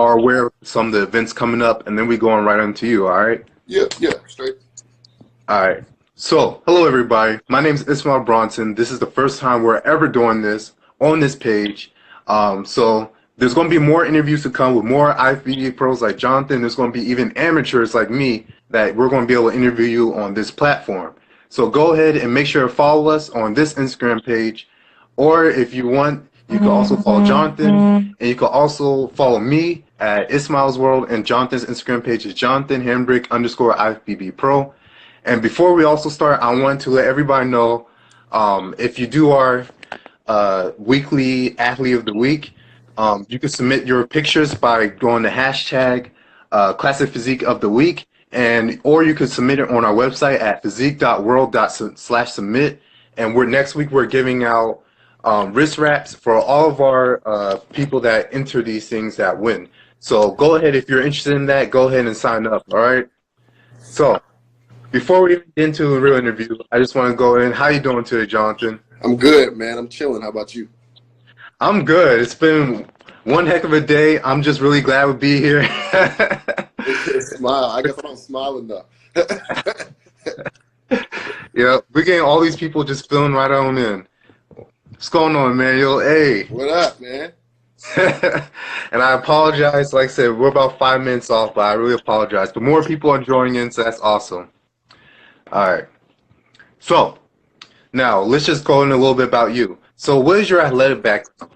are aware of some of the events coming up, and then we going right into you, all right? Yeah, straight. All right. So, hello everybody. My name is Ismail Bronson. This is the first time we're ever doing this on this page. So there's going to be more interviews to come with more IFBB pros like Jonathan. There's going to be even amateurs like me that we're going to be able to interview you on this platform. So go ahead and make sure to follow us on this Instagram page, or if you want, you can also follow Jonathan, and you can also follow me at Ismail's World, and Jonathan's Instagram page is Jonathan Hambrick _IFBB Pro. And before we also start, I want to let everybody know, if you do our weekly Athlete of the Week, you can submit your pictures by going to hashtag Classic Physique of the Week, or you could submit it on our website at physique.world/submit. And next week we're giving out wrist wraps for all of our people that enter these things that win. So go ahead, if you're interested in that, go ahead and sign up, all right? So before we get into a real interview, I just want to go in. How you doing today, Jonathan? I'm good, man. I'm chilling. How about you? I'm good. It's been one heck of a day. I'm just really glad to be here. Smile. I guess I don't smile enough. Yeah, we're getting all these people just filling right on in. What's going on, man? Yo, hey. What up, man? And I apologize. Like I said, we're about 5 minutes off, but I really apologize. But more people are joining in, so that's awesome. All right. So now let's just go in a little bit about you. So what is your athletic background?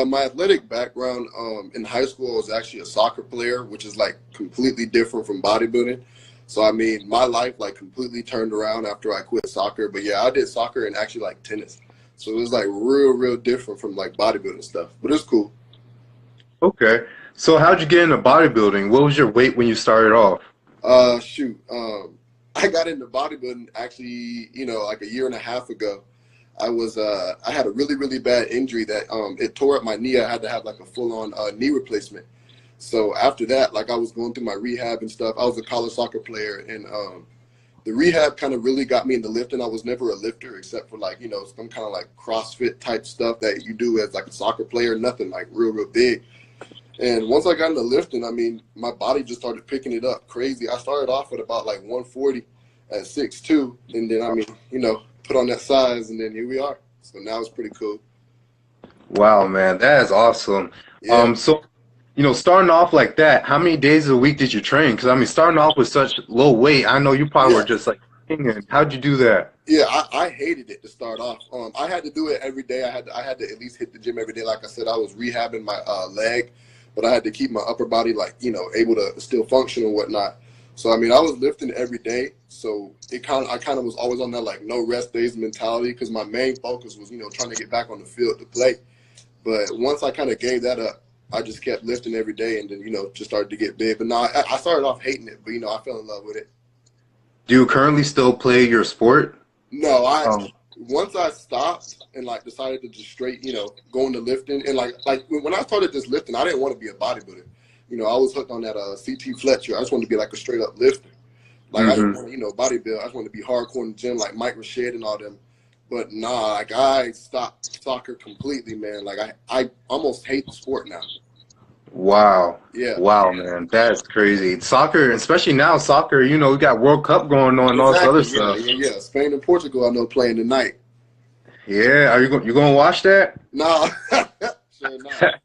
My athletic background, in high school, I was actually a soccer player, which is like completely different from bodybuilding. So I mean, my life like completely turned around after I quit soccer. But yeah, I did soccer and actually like tennis. So it was like real different from like bodybuilding stuff. But it's cool. Okay. So how'd you get into bodybuilding? What was your weight when you started off? I got into bodybuilding actually, like a year and a half ago. I had a really bad injury that it tore up my knee. I had to have like a full-on knee replacement. So after that, like I was going through my rehab and stuff. I was a college soccer player, and the rehab kind of really got me into lifting. I was never a lifter except for like, some kind of like CrossFit type stuff that you do as like a soccer player, nothing like real big. And once I got into lifting, I mean, my body just started picking it up crazy. I started off at about like 140 at 6'2", and then, I mean, put on that size, and then here we are. So now it's pretty cool. Wow, man, that is awesome. Yeah. So, starting off like that, how many days a week did you train? Because, I mean, starting off with such low weight, I know you probably were just like, how'd you do that? Yeah, I hated it to start off. I had to do it every day. I had to at least hit the gym every day. Like I said, I was rehabbing my leg, but I had to keep my upper body like, able to still function and whatnot. So, I mean, I was lifting every day. So I kind of was always on that like no rest days mentality, because my main focus was, trying to get back on the field to play. But once I kind of gave that up, I just kept lifting every day, and then, just started to get big. But no, I started off hating it, but, I fell in love with it. Do you currently still play your sport? No, once I stopped and like decided to just straight, go into lifting, and like when I started just lifting, I didn't want to be a bodybuilder. I was hooked on that CT Fletcher. I just wanted to be like a straight up lifter. Like I didn't want to, bodybuild. I just wanted to be hardcore in the gym, like Mike Rashid and all them. But nah, like I stopped soccer completely, man. Like I almost hate the sport now. Wow. Yeah. Wow, man, that's crazy. Soccer, especially now, soccer. We got World Cup going on and all this other stuff. Yeah. Spain and Portugal, I know, playing tonight. Yeah, are you gonna watch that? Nah, sure not.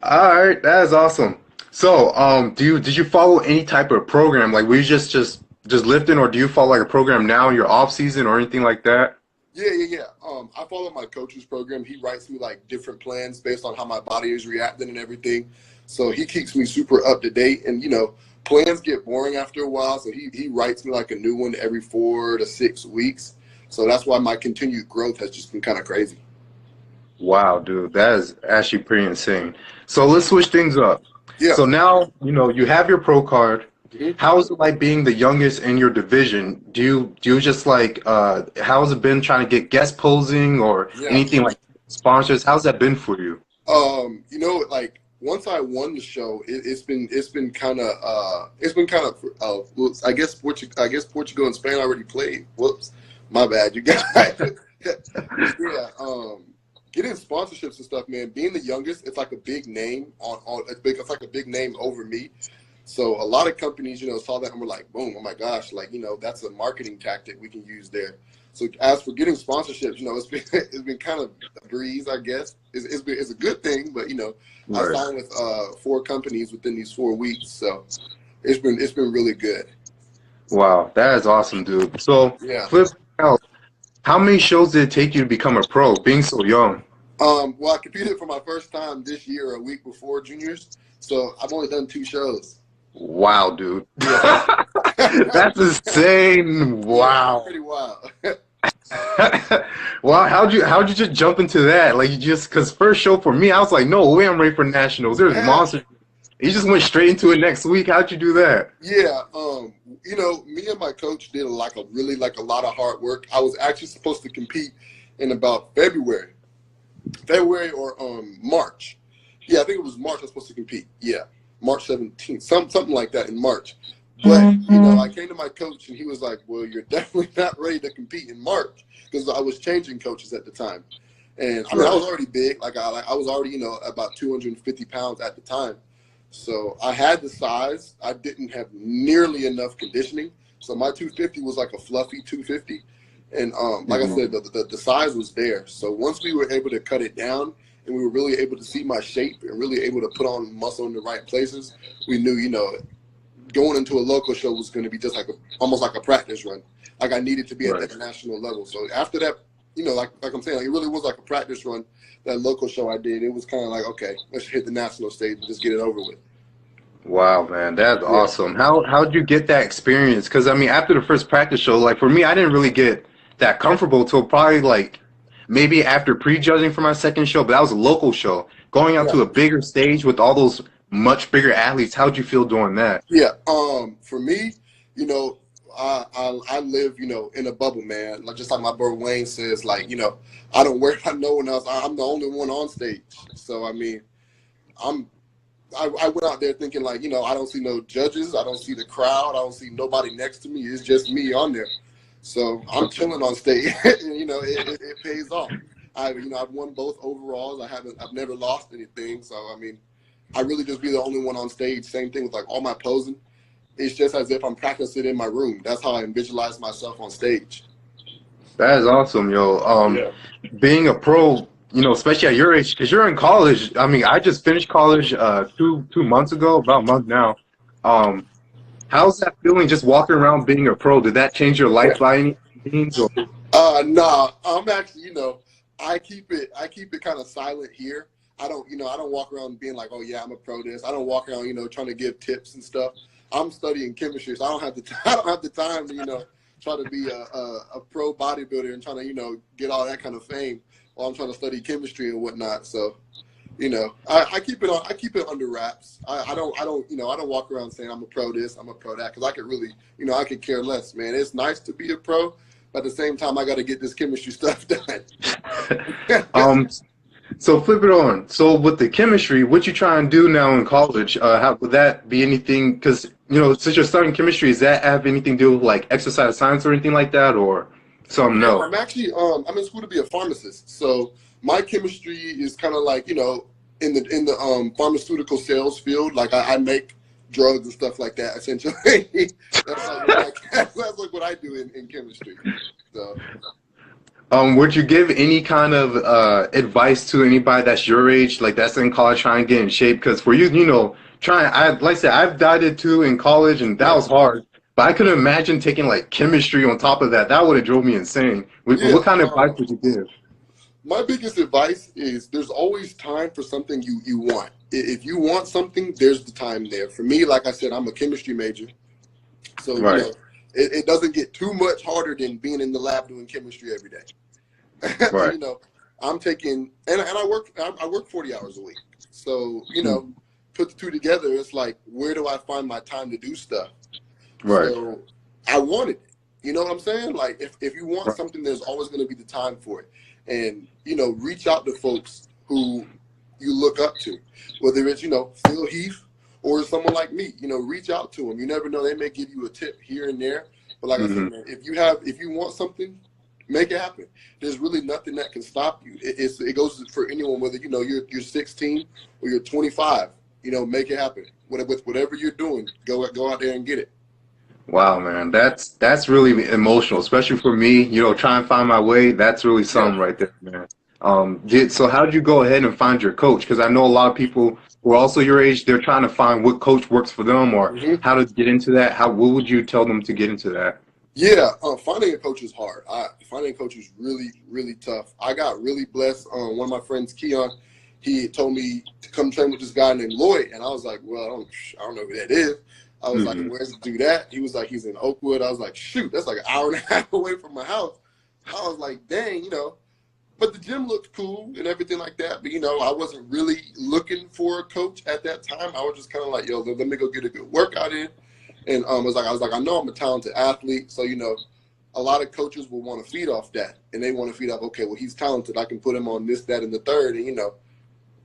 All right, that is awesome. So, did you follow any type of program? Like, were you just lifting, or do you follow like a program now in your off season or anything like that? Yeah. I follow my coach's program. He writes me like different plans based on how my body is reacting and everything. So he keeps me super up to date, and plans get boring after a while. So he writes me like a new one every 4 to 6 weeks. So that's why my continued growth has just been kind of crazy. Wow, dude, that is actually pretty insane. So let's switch things up. Yeah. So now, you have your pro card. Mm-hmm. How is it like being the youngest in your division? Do you just like, how has it been trying to get guest posing or anything like sponsors? How's that been for you? Like once I won the show, it's been kind of I guess Portugal and Spain already played. Whoops, my bad, you guys. Yeah. getting sponsorships and stuff, man. Being the youngest, it's like a big name it's like a big name over me. So a lot of companies, you know, saw that and were like, boom, oh my gosh, like, you know, that's a marketing tactic we can use there. So as for getting sponsorships, you know, it's been kind of a breeze, I guess. It's a good thing, but you know, I signed with 4 companies within these 4 weeks, so it's been really good. Wow, that is awesome, dude. So Yeah. flip out, how many shows did it take you to become a pro, being so young? Well, I competed for my first time this year, a week before juniors, so I've only done 2 shows. Wow, dude. Yeah. That's insane. Yeah, Wow. pretty wild. Wow, how'd you just jump into that? Like, you just, because first show for me, I was like, no way I'm ready for nationals. There's Yeah. monsters. You just went straight into it next week. How'd you do that? Yeah, you know, me and my coach did a lot of hard work. I was actually supposed to compete in about February or March. Yeah, I think it was March I was supposed to compete. Yeah, March 17th, something like that in March. But you know, I came to my coach and he was like, "Well, you're definitely not ready to compete in March," because I was changing coaches at the time, and I mean, I was already big. Like I was already, you know, about 250 pounds at the time. So I had the size. I didn't have nearly enough conditioning. So my 250 was like a fluffy 250. And like I said, the size was there. So once we were able to cut it down and we were really able to see my shape and really able to put on muscle in the right places, we knew, you know, going into a local show was going to be just like almost like a practice run. Like I needed to be at that national level. So after that, you know, like I'm saying, like it really was like a practice run. That local show I did, it was kind of like, okay, let's hit the national stage and just get it over with. Wow, man, that's awesome. How'd you get that experience? Because I mean, after the first practice show, like for me, I didn't really get that comfortable till probably like maybe after prejudging for my second show, but that was a local show. Going out to a bigger stage with all those much bigger athletes, how'd you feel doing that? Yeah. For me, you know, I live, you know, in a bubble, man. Like just like my bro Wayne says, like, you know, I don't worry about no one else. I'm the only one on stage. So I mean, I went out there thinking like, you know, I don't see no judges, I don't see the crowd, I don't see nobody next to me. It's just me on there. So I'm chilling on stage, and you know, it pays off. You know, I've won both overalls. I've never lost anything. So I mean, I really just be the only one on stage. Same thing with like all my posing. It's just as if I'm practicing in my room. That's how I visualize myself on stage. That is awesome, yo. Being a pro, you know, especially at your age, because you're in college. I mean, I just finished college two months ago, about a month now. How's that feeling just walking around being a pro? Did that change your life by any means? Or? Nah, I'm actually, you know, I keep it kind of silent here. I don't walk around being like, oh yeah, I'm a pro this. I don't walk around, you know, trying to give tips and stuff. I'm studying chemistry, so I don't have the time to, you know, try to be a pro bodybuilder and trying to, you know, get all that kind of fame while I'm trying to study chemistry and whatnot. So, you know, I keep it under wraps. I don't walk around saying I'm a pro this, I'm a pro that, because I could really, you know, I could care less, man. It's nice to be a pro, but at the same time, I got to get this chemistry stuff done. So flip it on. So with the chemistry, what you try and do now in college? How would that be anything? Because you know, since you're studying chemistry, does that have anything to do with like exercise science or anything like that, or some no? I'm actually I'm in school to be a pharmacist, so my chemistry is kind of like, you know, in the pharmaceutical sales field. Like I make drugs and stuff like that. Essentially, that's like what I do in chemistry. So. Would you give any kind of advice to anybody that's your age, like that's in college, trying to get in shape? Because for you, you know, like I said, I've dieted too in college, and that was hard. But I couldn't imagine taking like chemistry on top of that. That would have drove me insane. What kind of advice would you give? My biggest advice is there's always time for something you want. If you want something, there's the time there. For me, like I said, I'm a chemistry major, so you know, it doesn't get too much harder than being in the lab doing chemistry every day. You know, I'm taking and I work 40 hours a week. So, you know, put the two together, it's like, where do I find my time to do stuff? So I wanted it. You know what I'm saying? Like if you want something, there's always going to be the time for it. And, you know, reach out to folks who you look up to, whether it's, you know, Phil Heath or someone like me. You know, reach out to them. You never know, they may give you a tip here and there. But like I said, man, if you want something, Make it happen. There's really nothing that can stop you. It goes for anyone, whether you're 16 or you're 25. Make it happen. With whatever you're doing, go out there and get it. Wow, man, that's really emotional, especially for me. Trying to find my way. That's really Yeah. something right there, man. So how did you go ahead and find your coach? Because I know a lot of people who are also your age, they're trying to find what coach works for them or how to get into that. What would you tell them to get into that? Yeah, finding a coach is hard. Finding a coach is really, really tough. I got really blessed. One of my friends, Keon, he told me to come train with this guy named Lloyd, and I was like, well, I don't know who that is. I was like, where's the dude at? He was like, he's in Oakwood. I was like, shoot, that's like an hour and a half away from my house. I was like, dang, but the gym looked cool and everything like that. But, I wasn't really looking for a coach at that time. I was just kind of like, yo, let me go get a good workout in. And I was like, I know I'm a talented athlete. So, a lot of coaches will want to feed off that. And they want to feed off, okay, well, he's talented. I can put him on this, that, and the third and,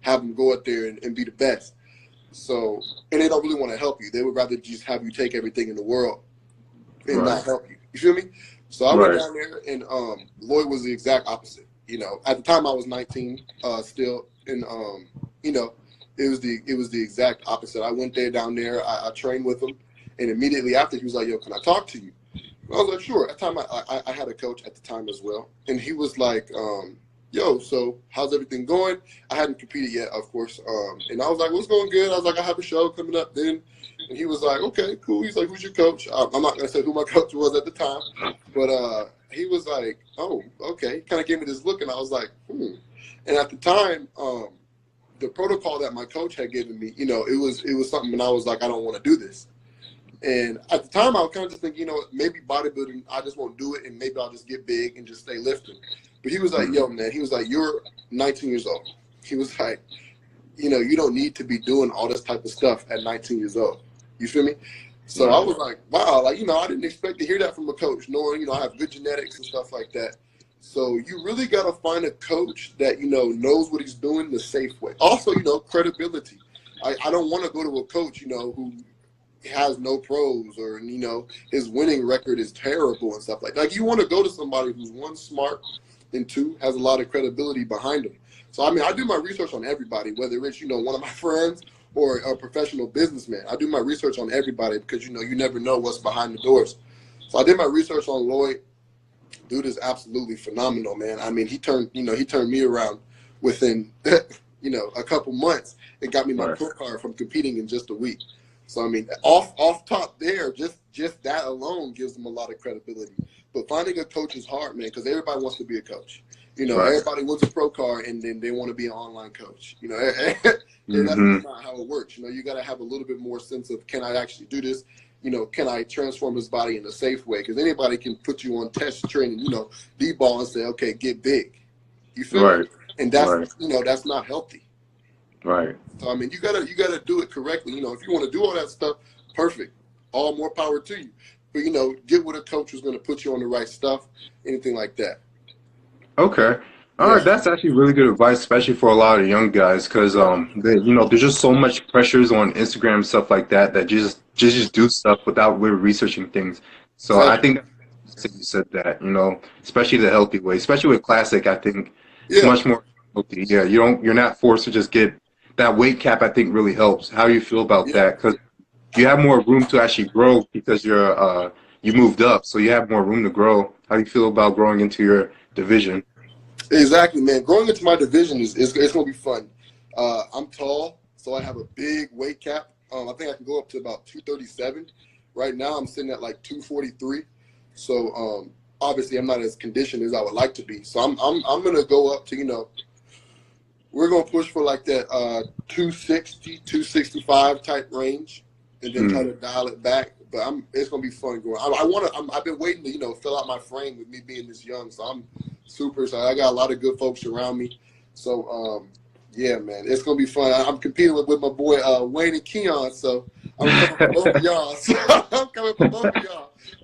have him go out there and be the best. So, and they don't really want to help you. They would rather just have you take everything in the world and not help you. You feel me? So I went down there, and Lloyd was the exact opposite. At the time I was 19 still, and it was the exact opposite. I went down there. I trained with him, and immediately after he was like, "Yo, can I talk to you?" I was like, "Sure." At the time I had a coach at the time as well, and he was like, yo, so how's everything going? I hadn't competed yet, of course. And I was like, what's going good? I was like, I have a show coming up then. And he was like, okay, cool. He's like, who's your coach? I'm not going to say who my coach was at the time. But he was like, oh, okay. He kind of gave me this look, and I was like, And at the time, the protocol that my coach had given me, it was something, and I was like, I don't want to do this. And at the time, I was kind of just thinking, maybe bodybuilding, I just won't do it, and maybe I'll just get big and just stay lifting. But he was like, yo, man, he was like, you're 19 years old. He was like, you don't need to be doing all this type of stuff at 19 years old. You feel me? So I was like, wow, I didn't expect to hear that from a coach, knowing, I have good genetics and stuff like that. So you really got to find a coach that, knows what he's doing the safe way. Also, credibility. I don't want to go to a coach, who has no pros or, his winning record is terrible and stuff like that. Like, you want to go to somebody who's, one, smart, and two, has a lot of credibility behind them. So, I do my research on everybody, whether it's, one of my friends or a professional businessman. I do my research on everybody because, you never know what's behind the doors. So I did my research on Lloyd. Dude is absolutely phenomenal, man. He turned me around within, a couple months and got me my pro card from competing in just a week. So, off top there, just that alone gives them a lot of credibility. But finding a coach is hard, man, because everybody wants to be a coach. Everybody wants a pro card, and then they want to be an online coach. That's not how it works. You got to have a little bit more sense of, can I actually do this? Can I transform his body in a safe way? Because anybody can put you on test training, D-ball and say, okay, get big. You feel me? And that's, that's not healthy. Right. So, you gotta do it correctly. If you want to do all that stuff, perfect. All more power to you. But, get with a coach who's going to put you on the right stuff, anything like that. Okay. All right, that's actually really good advice, especially for a lot of young guys, because there's just so much pressures on Instagram and stuff like that you just do stuff without really researching things. So I think you said that, especially the healthy way, especially with classic. I think it's much more healthy. Yeah, you're not forced to just get that weight cap. I think really helps. How do you feel about that? Because you have more room to actually grow because you moved up, so you have more room to grow. How do you feel about growing into your division? Exactly, man. Growing into my division is it's gonna be fun. I'm tall, so I have a big weight cap. I think I can go up to about 237. Right now, I'm sitting at like 243. So obviously, I'm not as conditioned as I would like to be. So I'm gonna go up to we're gonna push for like that 260, 265 type range, and then try to dial it back. But it's gonna be fun growing. I've been waiting to fill out my frame with me being this young. So I'm super excited. I got a lot of good folks around me. So yeah, man, it's gonna be fun. I'm competing with my boy Wayne and Keon. So I'm coming for both of y'all.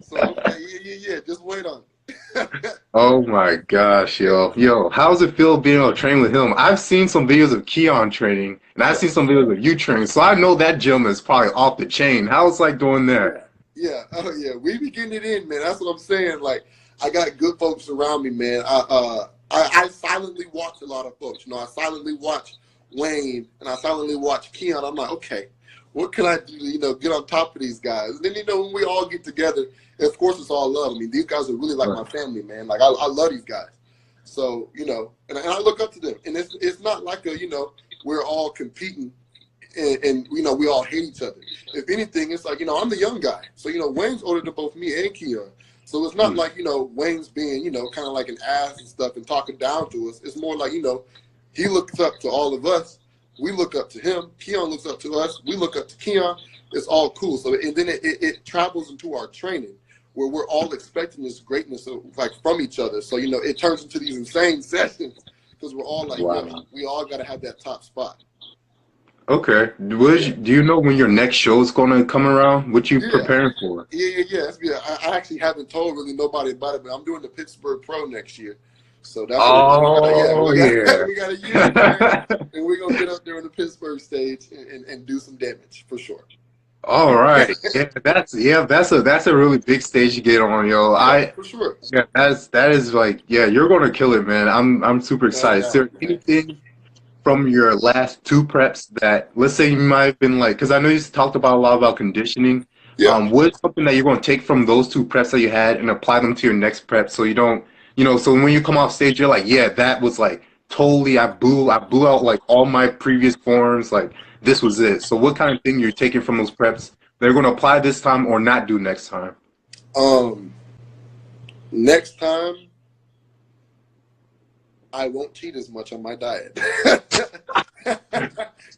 So okay, yeah. Just wait on it. Oh my gosh, yo, how's it feel being able to train with him? I've seen some videos of Keon training, and I've seen some videos of you training, so I know that gym is probably off the chain. How's it like doing that? Yeah, oh yeah, we be getting it in, man. That's what I'm saying. Like, I got good folks around me, man. I silently watch a lot of folks. You know, I silently watch Wayne and I silently watch Keon. I'm like, okay, what can I do to, you know, get on top of these guys? And then, you know, when we all get together, of course, it's all love. I mean, these guys are really like my family, man. Like, I love these guys. So, you know, and I look up to them. And it's not like a, you know, we're all competing and, you know, we all hate each other. If anything, it's like, you know, I'm the young guy. So, you know, Wayne's older than both me and Keon. So it's not like, you know, Wayne's being, you know, kind of like an ass and stuff and talking down to us. It's more like, you know, he looks up to all of us. We look up to him. Keon looks up to us. We look up to Keon. It's all cool. So, and then it travels into our training where we're all expecting this greatness of, like, from each other. So, you know, it turns into these insane sessions because we're all like, yo, we all got to have that top spot. Okay. Do you know when your next show is going to come around? What you preparing for? Yeah. I actually haven't told really nobody about it, but I'm doing the Pittsburgh Pro next year. So that's what we got a year plan, and we're gonna get up there on the Pittsburgh stage and do some damage for sure. All right, that's a really big stage to get on, yo. Yeah, for sure. Yeah, that is like, yeah, you're gonna kill it, man. I'm super excited. Is there anything from your last two preps that, let's say, you might have been like, because I know you talked about a lot about conditioning. Yeah. What's something that you're going to take from those two preps that you had and apply them to your next prep, so you don't, you know, so when you come off stage, you're like, yeah, that was like totally, I blew out like all my previous forms, like this was it. So what kind of thing you're taking from those preps they're going to apply this time or not do next time? Next time, I won't cheat as much on my diet.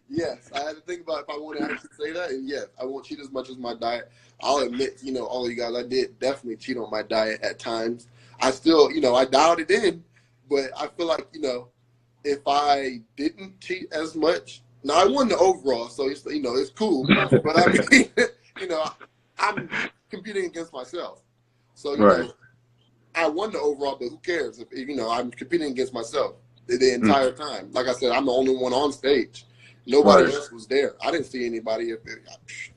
Yes, I had to think about if I want to actually say that, and yes, I won't cheat as much as my diet. I'll admit, you know, all of you guys, I did definitely cheat on my diet at times. I still, you know, I dialed it in, but I feel like, you know, if I didn't cheat as much, now I won the overall, so it's, you know, it's cool. But I mean, you know, I'm competing against myself, so you know, I won the overall, but who cares if, you know, I'm competing against myself the entire time. Like I said, I'm the only one on stage. Nobody else was there. I didn't see anybody.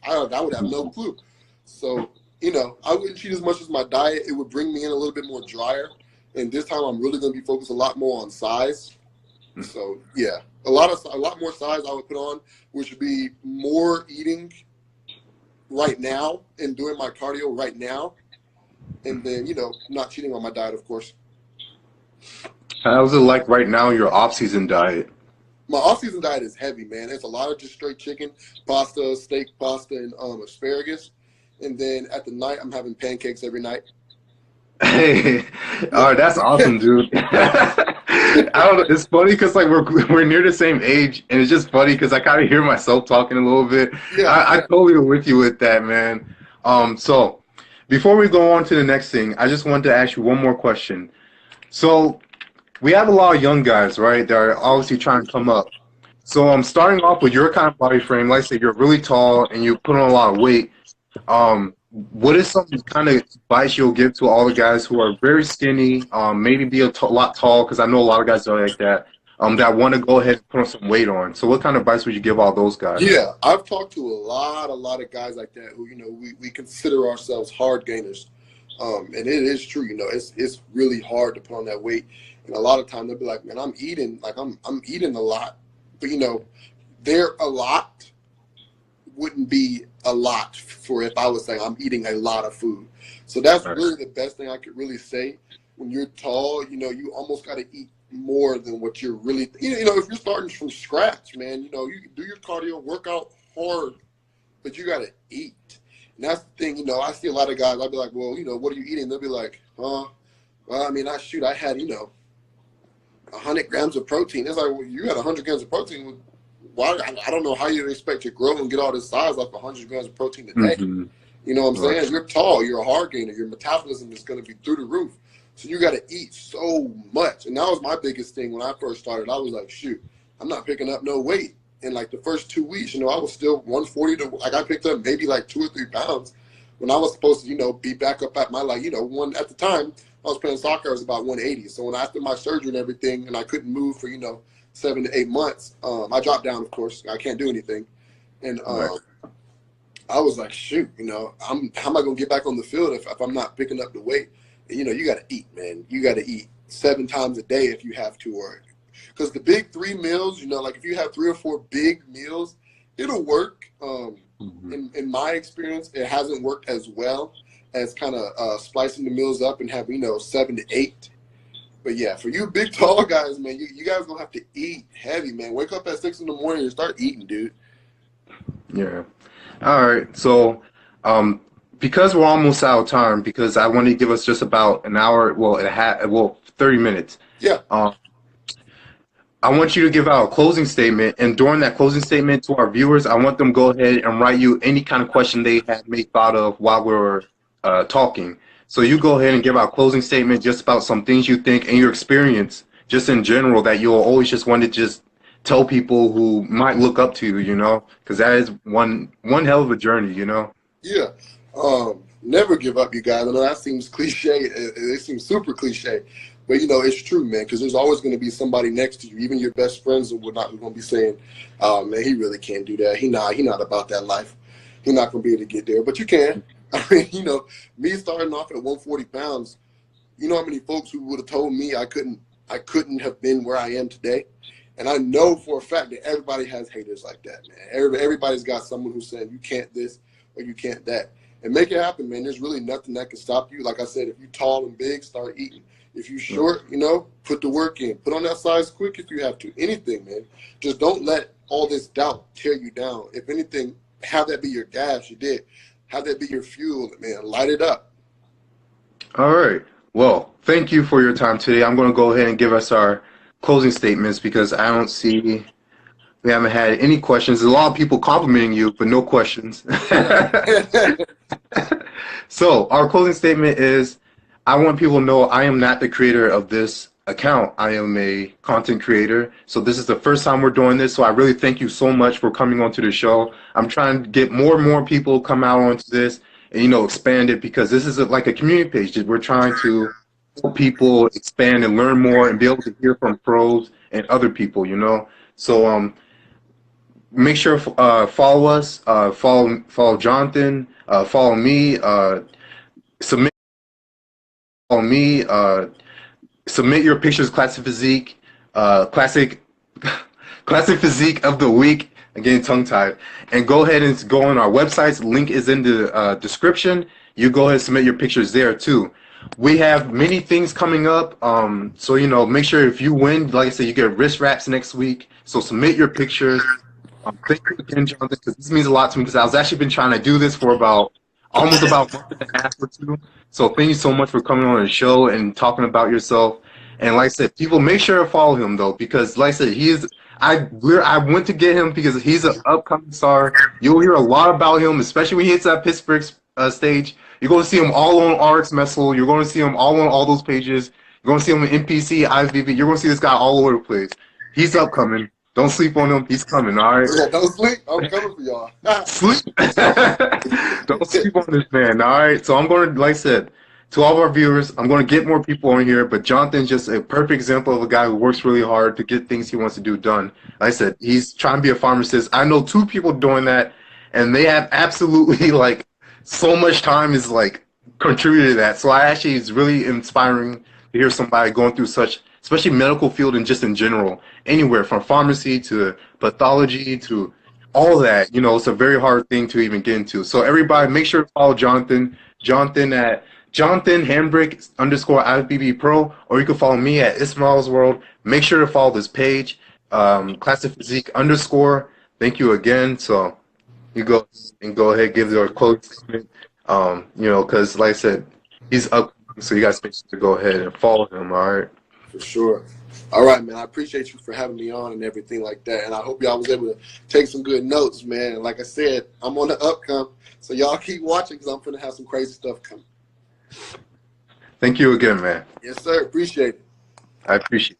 I would have no clue. So, you know, I wouldn't cheat as much as my diet. It would bring me in a little bit more drier. And this time I'm really going to be focused a lot more on size. So, yeah, a lot more size I would put on, which would be more eating right now and doing my cardio right now. And then, you know, not cheating on my diet, of course. How's it like right now, your off-season diet? My off-season diet is heavy, man. It's a lot of just straight chicken, pasta, steak, pasta, and asparagus. And then at the night, I'm having pancakes every night. Hey, oh, that's awesome, dude. I don't know. It's funny because like we're near the same age, and it's just funny because I kind of hear myself talking a little bit. Yeah, I totally with you with that, man. So before we go on to the next thing, I just wanted to ask you one more question. So we have a lot of young guys, right, that are obviously trying to come up. So I'm starting off with your kind of body frame. Like I said, you're really tall and you put on a lot of weight. What is some kind of advice you'll give to all the guys who are very skinny, maybe be a lot tall, because I know a lot of guys are like that, that want to go ahead and put on some weight on. So what kind of advice would you give all those guys? Yeah, I've talked to a lot of guys like that who, you know, we consider ourselves hard gainers. And it is true, you know, it's really hard to put on that weight. And a lot of times they'll be like, man, I'm eating a lot. But, you know, a lot wouldn't be a lot for if I was saying I'm eating a lot of food. So that's really the best thing I could really say. When you're tall, you know, you almost got to eat more than what you're really, you know, if you're starting from scratch, man, you know, you can do your cardio, work out hard, but you got to eat. And that's the thing, you know, I see a lot of guys, I'll be like, well, you know, what are you eating? They'll be like, well, I mean, I had, you know, 100 grams of protein. It's like, well, you had 100 grams of protein. Why? I don't know how you expect to grow and get all this size off 100 grams of protein a day. You know what I'm saying? You're tall. You're a hard gainer. Your metabolism is going to be through the roof. So you got to eat so much. And that was my biggest thing when I first started. I was like, shoot, I'm not picking up no weight. And like the first 2 weeks, you know, I was still 140 to, like I picked up maybe like 2 or 3 pounds when I was supposed to, you know, be back up at my, like, you know, at the time I was playing soccer, I was about 180. So when after my surgery and everything, and I couldn't move for, you know, 7 to 8 months, I dropped down, of course. I can't do anything. And I was like, shoot, you know, how am I going to get back on the field if I'm not picking up the weight? you know, you got to eat, man. You got to eat 7 times a day if you have to, or because the big 3 meals, you know, like if you have 3 or 4 big meals, it'll work. In my experience, it hasn't worked as well as kind of splicing the meals up and having, you know, 7 to 8. But yeah, for you big tall guys, man, you guys gonna have to eat heavy, man. Wake up at 6 in the morning and start eating, dude. Yeah. All right. So, because we're almost out of time, because I want to give us just about an hour, well, 30 minutes. Yeah. I want you to give out a closing statement, and during that closing statement to our viewers, I want them to go ahead and write you any kind of question they had made thought of while we were talking. So you go ahead and give out a closing statement just about some things you think and your experience, just in general, that you'll always just want to just tell people who might look up to you, you know, because that is one hell of a journey, you know. Yeah. Never give up, you guys. I know that seems cliche. It seems super cliche. But, you know, it's true, man, because there's always going to be somebody next to you, even your best friends and whatnot, who's going to be saying, oh, man, he really can't do that. He not about that life. He's not going to be able to get there. But you can. I mean, you know, me starting off at 140 pounds, you know how many folks who would have told me I couldn't have been where I am today? And I know for a fact that everybody has haters like that, man. Everybody's got someone who's saying you can't this or you can't that. And make it happen, man. There's really nothing that can stop you. Like I said, if you're tall and big, start eating. If you're short, you know, put the work in. Put on that size quick if you have to. Anything, man. Just don't let all this doubt tear you down. If anything, have that be your gas. You did. Have that be your fuel, man. Light it up. All right. Well, thank you for your time today. I'm going to go ahead and give us our closing statements because I don't see we haven't had any questions. There's a lot of people complimenting you, but no questions. So our closing statement is, I want people to know I am not the creator of this account. I am a content creator. So this is the first time we're doing this. So I really thank you so much for coming onto the show. I'm trying to get more and more people come out onto this and, you know, expand it, because this is like a community page. We're trying to help people expand and learn more and be able to hear from pros and other people, you know. So make sure follow us, follow Jonathan, follow me, submit your pictures, classic physique of the week. Again, tongue-tied. And go ahead and go on our websites. Link is in the description. You go ahead and submit your pictures there too. We have many things coming up. So, you know, make sure if you win, like I said, you get wrist wraps next week. So submit your pictures. Thank you again, Jonathan, because this means a lot to me, because I was actually been trying to do this for almost about a month and a half or 2. So thank you so much for coming on the show and talking about yourself. And like I said, people, make sure to follow him though, because like I said, I went to get him because he's an upcoming star. You'll hear a lot about him, especially when he hits that Pittsburgh stage. You're going to see him all on RX Messel. You're going to see him all on all those pages. You're going to see him in NPC, IFBB. You're going to see this guy all over the place. He's upcoming. Don't sleep on him. He's coming, all right? Yeah, don't sleep. I'm coming for y'all. Sleep. Don't sleep on this man, all right? So I'm going to, like I said, to all of our viewers, I'm going to get more people on here, but Jonathan's just a perfect example of a guy who works really hard to get things he wants to do done. Like I said, he's trying to be a pharmacist. I know 2 people doing that, and they have absolutely, like, so much time is, like, contributed to that. So it's really inspiring to hear somebody going through such, especially medical field and just in general, anywhere from pharmacy to pathology to all that. You know, it's a very hard thing to even get into. So everybody, make sure to follow Jonathan at Jonathan Hambrick _IFBB Pro, or you can follow me at Ismail's World. Make sure to follow this page, Classic Physique _. Thank you again. So you go ahead, give your closing statement. You know, because like I said, he's up, so you guys make sure to go ahead and follow him. All right. For sure. All right, man. I appreciate you for having me on and everything like that. And I hope y'all was able to take some good notes, man. And like I said, I'm on the upcome, so y'all keep watching because I'm going to have some crazy stuff coming. Thank you again, man. Yes, sir. Appreciate it. I appreciate it.